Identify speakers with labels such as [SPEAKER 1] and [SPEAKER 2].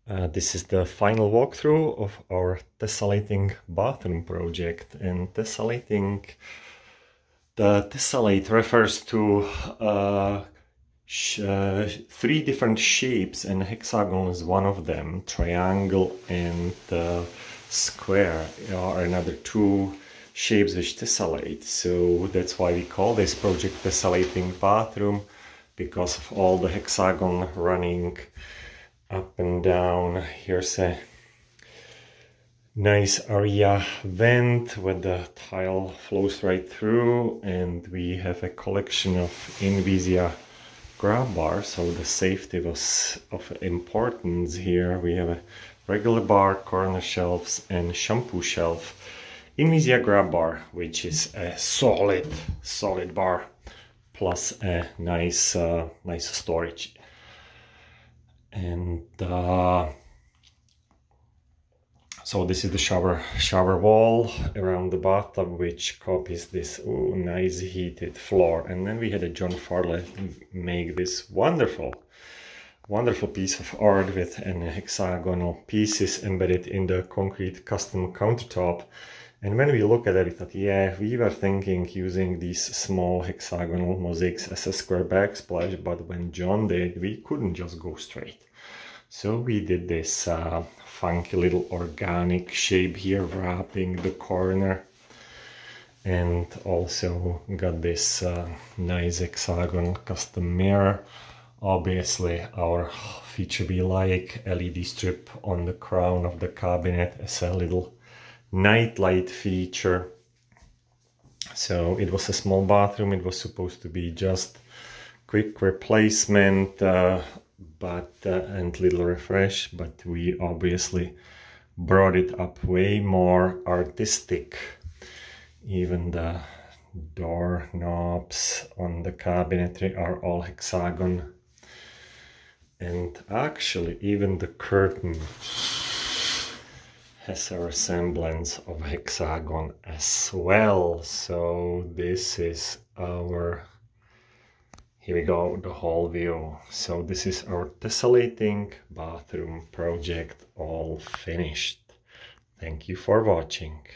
[SPEAKER 1] This is the final walkthrough of our Tessallating bathroom project. And Tessallating, the tessellate refers to three different shapes, and hexagon is one of them. Triangle and square are another two shapes which tessellate. So that's why we call this project Tessallating bathroom, because of all the hexagon running up and down. Here's a nice area vent where the tile flows right through, and we have a collection of Invisia grab bars, so the safety was of importance here. We have a regular bar, corner shelves, and shampoo shelf. Invisia grab bar, which is a solid bar, plus a nice storage. And so this is the shower wall around the bathtub, which copies this nice heated floor. And then we had a John Farley make this wonderful piece of art with an hexagonal pieces embedded in the concrete custom countertop. And when we look at it, we thought, yeah, we were thinking using these small hexagonal mosaics as a square backsplash, but when John did, we couldn't just go straight. So we did this funky little organic shape here, wrapping the corner, and also got this nice hexagon custom mirror. Obviously, our feature be like LED strip on the crown of the cabinet as a little night light feature. So it was a small bathroom. It was supposed to be just quick replacement, and little refresh, but we obviously brought it up way more artistic. Even the door knobs on the cabinetry are all hexagon, and actually even the curtain has a resemblance of hexagon as well. So this is our, here we go, the whole view. So this is our Tessallating bathroom project all finished. Thank you for watching.